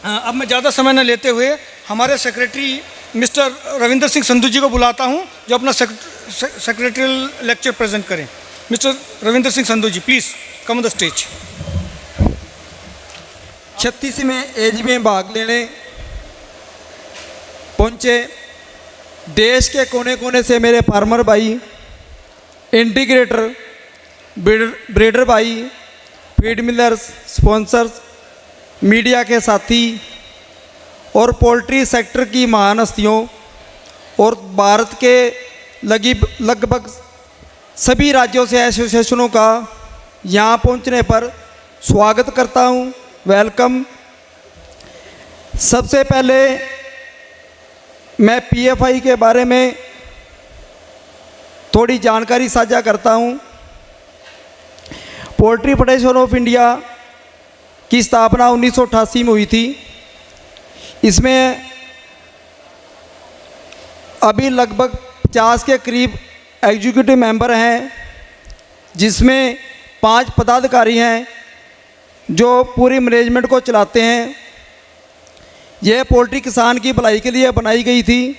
अब मैं ज़्यादा समय न लेते हुए हमारे सेक्रेटरी मिस्टर रविंदर सिंह संधू जी को बुलाता हूं, जो अपना सेक्रेटरियल लेक्चर प्रेजेंट करें। Mister Ravinder Singh Sandhu ji, please come on the stage. 36वें एज में भाग लेने पहुंचे देश के कोने कोने से मेरे फार्मर भाई, इंटीग्रेटर, ब्रीडर भाई, फीड मिलर्स, स्पॉन्सर्स, मीडिया के साथी और पोल्ट्री सेक्टर की महान हस्तियों और भारत के लगभग सभी राज्यों से एसोसिएशनों का यहाँ पहुँचने पर स्वागत करता हूँ। वेलकम। सबसे पहले मैं पीएफआई के बारे में थोड़ी जानकारी साझा करता हूँ। पोल्ट्री फेडरेशन ऑफ इंडिया की स्थापना 1988 में हुई थी। इसमें अभी लगभग 50 के करीब एग्जीक्यूटिव मेंबर हैं, जिसमें 5 पदाधिकारी हैं जो पूरी मैनेजमेंट को चलाते हैं। यह पोल्ट्री किसान की भलाई के लिए बनाई गई थी,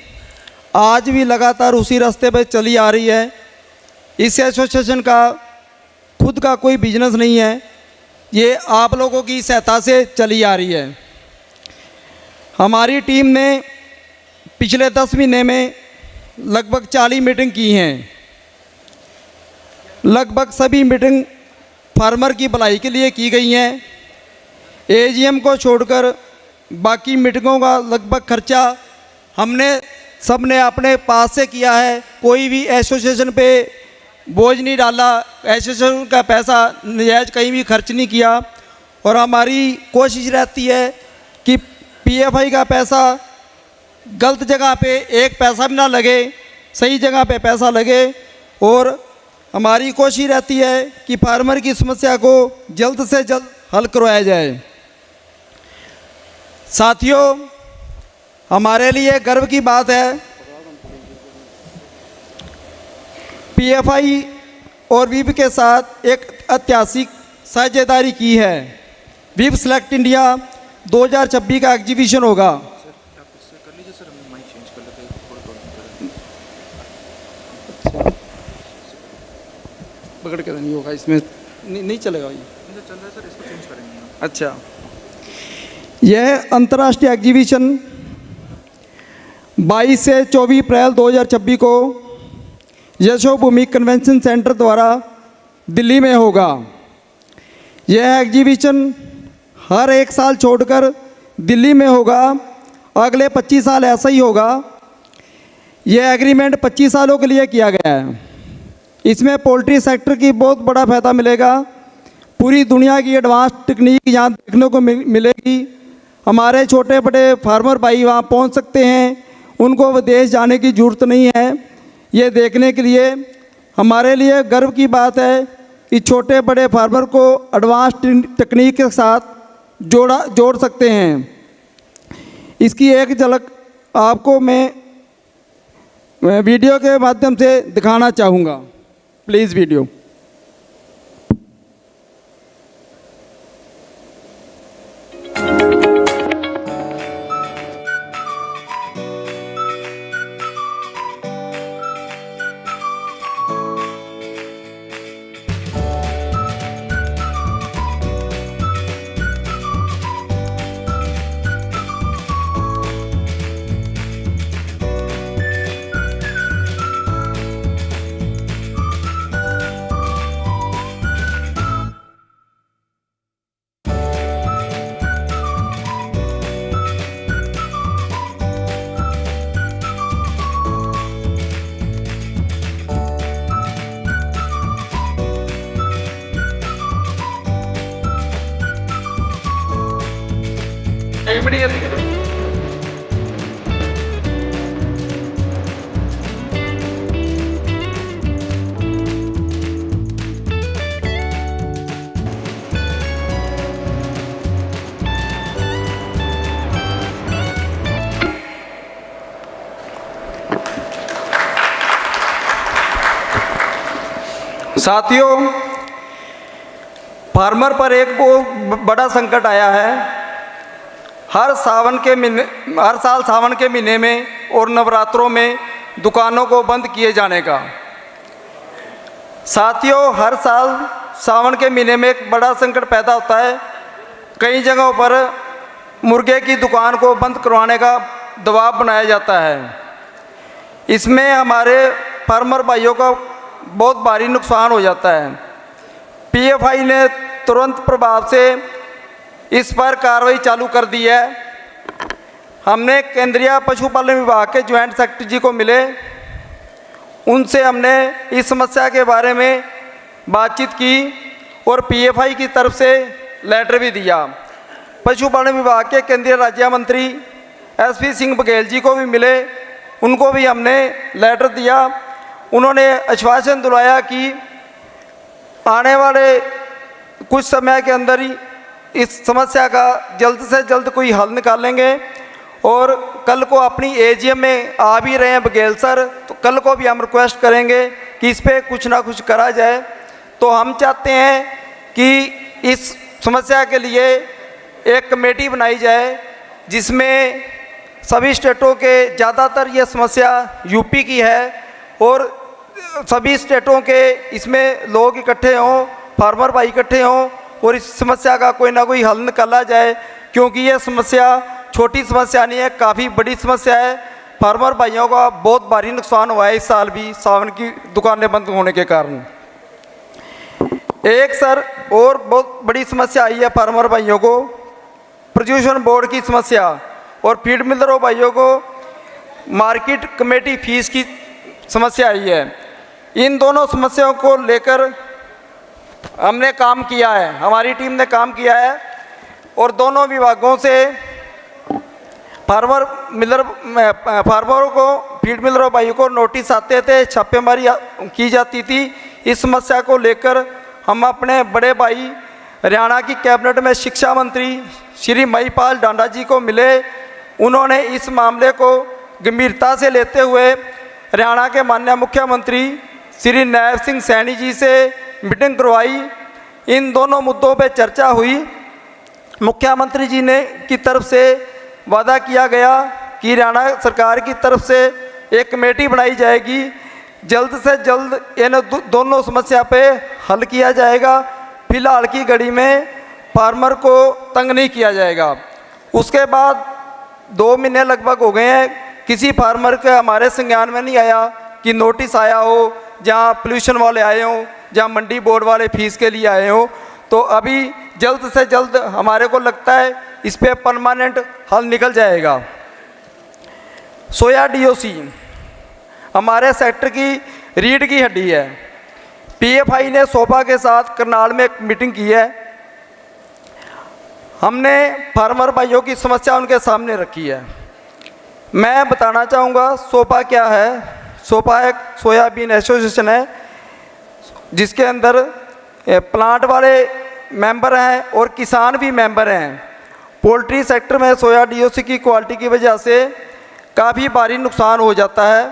आज भी लगातार उसी रास्ते पर चली आ रही है। इस एसोसिएशन का खुद का कोई बिजनेस नहीं है, ये आप लोगों की सहायता से चली आ रही है। हमारी टीम ने पिछले 10 महीने में लगभग 40 मीटिंग की हैं। लगभग सभी मीटिंग फार्मर की भलाई के लिए की गई हैं। एजीएम को छोड़कर बाकी मीटिंगों का लगभग खर्चा हमने सबने अपने पास से किया है। कोई भी एसोसिएशन पे बोझ नहीं डाला, एसोसिएशन का पैसा नजायज़ कहीं भी खर्च नहीं किया। और हमारी कोशिश रहती है कि पीएफआई का पैसा गलत जगह पे एक पैसा भी ना लगे, सही जगह पे पैसा लगे। और हमारी कोशिश रहती है कि फार्मर की समस्या को जल्द से जल्द हल करवाया जाए। साथियों, हमारे लिए गर्व की बात है, पीएफआई और विप के साथ एक ऐतिहासिक साझेदारी की है। विप सेलेक्ट इंडिया 2026 का एग्जीबिशन होगा। पकड़ के नहीं होगा, इसमें नहीं चलेगा ये चल रहा है सर, इसको चेंज करेंगे। अच्छा, यह अंतर्राष्ट्रीय एग्जीबिशन 22 से 24 अप्रैल 2026 को यशोभूमि कन्वेंशन सेंटर द्वारा दिल्ली में होगा। यह एग्जीबिशन हर एक साल छोड़कर दिल्ली में होगा। अगले 25 साल ऐसा ही होगा। यह एग्रीमेंट 25 सालों के लिए किया गया है। इसमें पोल्ट्री सेक्टर की बहुत बड़ा फ़ायदा मिलेगा। पूरी दुनिया की एडवांस टेक्निक यहाँ देखने को मिलेगी। हमारे छोटे बड़े फार्मर भाई वहाँ पहुँच सकते हैं, उनको विदेश जाने की ज़रूरत नहीं है। ये देखने के लिए हमारे लिए गर्व की बात है कि छोटे बड़े फार्मर को एडवांस तकनीक के साथ जोड़ सकते हैं। इसकी एक झलक आपको मैं वीडियो के माध्यम से दिखाना चाहूँगा। Please video. साथियों, फार्मर पर एक बहुत बड़ा संकट आया है। हर साल सावन के महीने में और नवरात्रों में दुकानों को बंद किए जाने का। साथियों, हर साल सावन के महीने में एक बड़ा संकट पैदा होता है। कई जगहों पर मुर्गे की दुकान को बंद करवाने का दबाव बनाया जाता है। इसमें हमारे फार्मर भाइयों का बहुत भारी नुकसान हो जाता है। पीएफआई ने तुरंत प्रभाव से इस पर कार्रवाई चालू कर दी है। हमने केंद्रीय पशुपालन विभाग के ज्वाइंट सेक्रेटरी जी को मिले, उनसे हमने इस समस्या के बारे में बातचीत की और पीएफआई की तरफ से लेटर भी दिया। पशुपालन विभाग के केंद्रीय राज्य मंत्री एसपी सिंह बघेल जी को भी मिले, उनको भी हमने लेटर दिया। उन्होंने आश्वासन दिलाया कि आने वाले कुछ समय के अंदर ही इस समस्या का जल्द से जल्द कोई हल निकालेंगे। और कल को अपनी एजीएम में आ भी रहे हैं बघेल सर, तो कल को भी हम रिक्वेस्ट करेंगे कि इस पर कुछ ना कुछ करा जाए। तो हम चाहते हैं कि इस समस्या के लिए एक कमेटी बनाई जाए जिसमें सभी स्टेटों के, ज़्यादातर ये समस्या यूपी की है और सभी स्टेटों के इसमें लोग इकट्ठे हों, फार्मर भाई इकट्ठे हों और इस समस्या का कोई ना कोई हल निकाला जाए, क्योंकि ये समस्या छोटी समस्या नहीं है, काफ़ी बड़ी समस्या है। फार्मर भाइयों का बहुत भारी नुकसान हुआ है इस साल भी सावन की दुकानें बंद होने के कारण। एक सर और बहुत बड़ी समस्या आई है फार्मर भाइयों को, प्रदूषण बोर्ड की समस्या और फीड मिलरों भाइयों को मार्केट कमेटी फीस की समस्या आई है। इन दोनों समस्याओं को लेकर हमने काम किया है, हमारी टीम ने काम किया है और दोनों विभागों से फार्मरों को, फीड मिलरों भाइयों को नोटिस आते थे, छापेमारी की जाती थी। इस समस्या को लेकर हम अपने बड़े भाई हरियाणा की कैबिनेट में शिक्षा मंत्री श्री महिपाल डांडा जी को मिले। उन्होंने इस मामले को गंभीरता से लेते हुए हरियाणा के माननीय मुख्यमंत्री श्री नायब सिंह सैनी जी से मीटिंग करवाई। इन दोनों मुद्दों पर चर्चा हुई। मुख्यमंत्री जी ने की तरफ से वादा किया गया कि हरियाणा सरकार की तरफ से एक कमेटी बनाई जाएगी, जल्द से जल्द इन दोनों समस्या पे हल किया जाएगा। फिलहाल की घड़ी में फार्मर को तंग नहीं किया जाएगा। उसके बाद 2 महीने लगभग हो गए हैं, किसी फार्मर के हमारे संज्ञान में नहीं आया कि नोटिस आया हो, जहाँ पोल्यूशन वाले आए हों, जहाँ मंडी बोर्ड वाले फीस के लिए आए हों। तो अभी जल्द से जल्द हमारे को लगता है इस पर परमानेंट हल निकल जाएगा। सोया डीओसी हमारे सेक्टर की रीढ़ की हड्डी है। पीएफआई ने सोपा के साथ करनाल में एक मीटिंग की है। हमने फार्मर भाइयों की समस्या उनके सामने रखी है। मैं बताना चाहूँगा सोपा क्या है। सोपा एक सोयाबीन एसोसिएशन है जिसके अंदर प्लांट वाले मेंबर हैं और किसान भी मेंबर हैं। पोल्ट्री सेक्टर में सोया डीओसी की क्वालिटी की वजह से काफ़ी भारी नुकसान हो जाता है,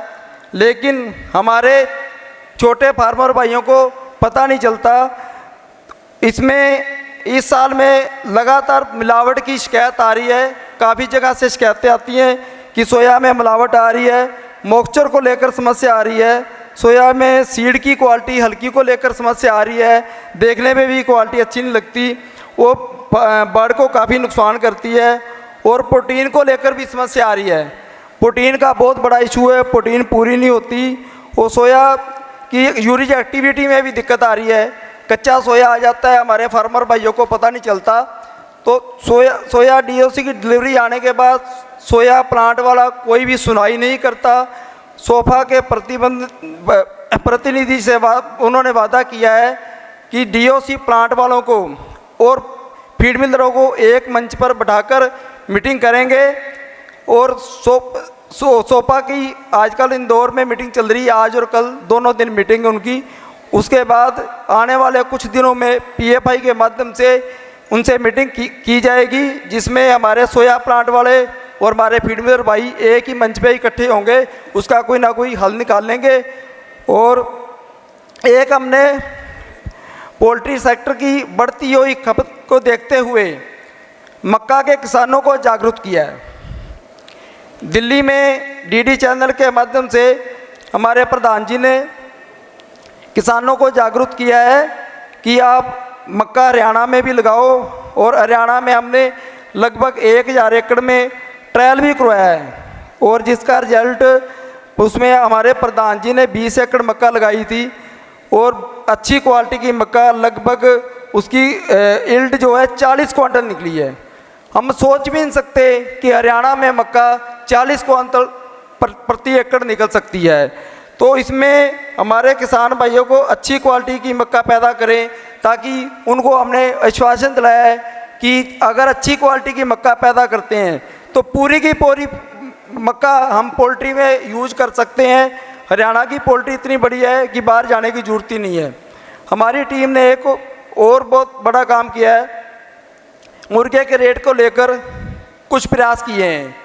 लेकिन हमारे छोटे फार्मर भाइयों को पता नहीं चलता। इसमें इस साल में लगातार मिलावट की शिकायत आ रही है। काफ़ी जगह से शिकायतें आती हैं कि सोया में मिलावट आ रही है, मॉइस्चर को लेकर समस्या आ रही है, सोया में सीड की क्वालिटी हल्की को लेकर समस्या आ रही है, देखने में भी क्वालिटी अच्छी नहीं लगती, वो बर्ड को काफ़ी नुकसान करती है। और प्रोटीन को लेकर भी समस्या आ रही है। प्रोटीन का बहुत बड़ा इशू है, प्रोटीन पूरी नहीं होती। वो सोया की यूरिक एक्टिविटी में भी दिक्कत आ रही है, कच्चा सोया आ जाता है, हमारे फार्मर भाइयों को पता नहीं चलता। तो सोया डीओसी की डिलीवरी आने के बाद सोया प्लांट वाला कोई भी सुनवाई नहीं करता। सोफा के प्रतिनिधि से उन्होंने वादा किया है कि डीओसी प्लांट वालों को और फीड मिलरों को एक मंच पर बैठाकर मीटिंग करेंगे। और सोफा की आजकल इंदौर में मीटिंग चल रही है, आज और कल दोनों दिन मीटिंग है उनकी। उसके बाद आने वाले कुछ दिनों में पीएफआई के माध्यम से उनसे मीटिंग की जाएगी, जिसमें हमारे सोया प्लांट वाले और हमारे फीड मिलर भाई एक ही मंच पे इकट्ठे होंगे, उसका कोई ना कोई हल निकालेंगे। और एक हमने पोल्ट्री सेक्टर की बढ़ती हुई खपत को देखते हुए मक्का के किसानों को जागरूक किया है। दिल्ली में डीडी चैनल के माध्यम से हमारे प्रधान जी ने किसानों को जागरूक किया है कि आप मक्का हरियाणा में भी लगाओ, और हरियाणा में हमने लगभग 1000 एकड़ में ट्रायल भी करवाया है, और जिसका रिजल्ट उसमें हमारे प्रधान जी ने 20 एकड़ मक्का लगाई थी, और अच्छी क्वालिटी की मक्का लगभग उसकी इल्ड जो है 40 क्विंटल निकली है। हम सोच भी नहीं सकते कि हरियाणा में मक्का 40 क्विंटल प्रति एकड़ निकल सकती है। तो इसमें हमारे किसान भाइयों को अच्छी क्वालिटी की मक्का पैदा करें, ताकि उनको हमने आश्वासन दिलाया है कि अगर अच्छी क्वालिटी की मक्का पैदा करते हैं तो पूरी की पूरी मक्का हम पोल्ट्री में यूज कर सकते हैं। हरियाणा की पोल्ट्री इतनी बढ़िया है कि बाहर जाने की ज़रूरत ही नहीं है। हमारी टीम ने एक और बहुत बड़ा काम किया है, मुर्गे के रेट को लेकर कुछ प्रयास किए हैं।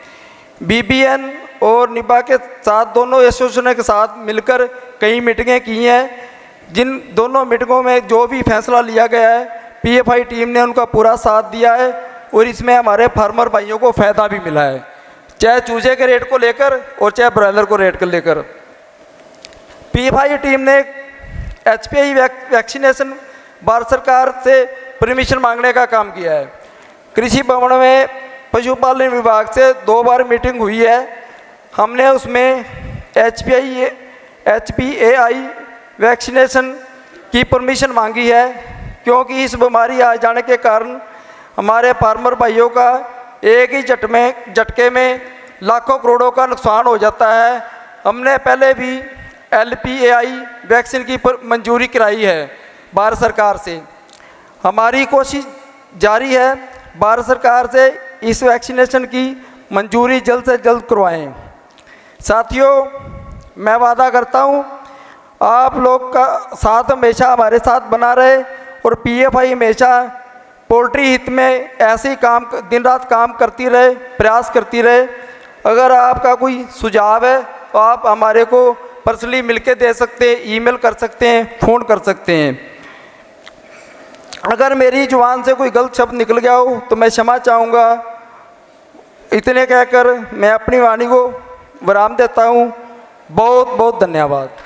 बीबीएन और निबा के साथ, दोनों एसोसिएशनों के साथ मिलकर कई मीटिंगें की हैं, जिन दोनों मीटिंगों में जो भी फैसला लिया गया है पीएफआई टीम ने उनका पूरा साथ दिया है, और इसमें हमारे फार्मर भाइयों को फ़ायदा भी मिला है, चाहे चूजे के रेट को लेकर और चाहे ब्रॉयलर को रेट को लेकर। पीएफआई टीम ने एचपीआई वैक्सीनेशन भारत सरकार से परमिशन मांगने का काम किया है। कृषि भवन में पशुपालन विभाग से 2 बार मीटिंग हुई है। हमने उसमें एचपीएआई वैक्सीनेशन की परमिशन मांगी है, क्योंकि इस बीमारी आ जाने के कारण हमारे फार्मर भाइयों का एक ही झटके में लाखों करोड़ों का नुकसान हो जाता है। हमने पहले भी एलपीएआई वैक्सीन की मंजूरी कराई है भारत सरकार से। हमारी कोशिश जारी है भारत सरकार से इस वैक्सीनेशन की मंजूरी जल्द से जल्द करवाएं। साथियों, मैं वादा करता हूं आप लोग का साथ हमेशा हमारे साथ बना रहे, और पीएफआई हमेशा पोल्ट्री हित में ऐसे ही काम दिन रात काम करती रहे, प्रयास करती रहे। अगर आपका कोई सुझाव है तो आप हमारे को पर्सनली मिलके दे सकते हैं, ईमेल कर सकते हैं, फ़ोन कर सकते हैं। अगर मेरी जुबान से कोई गलत शब्द निकल गया हो तो मैं क्षमा चाहूँगा। इतने कहकर मैं अपनी वाणी को विराम देता हूँ। बहुत बहुत धन्यवाद।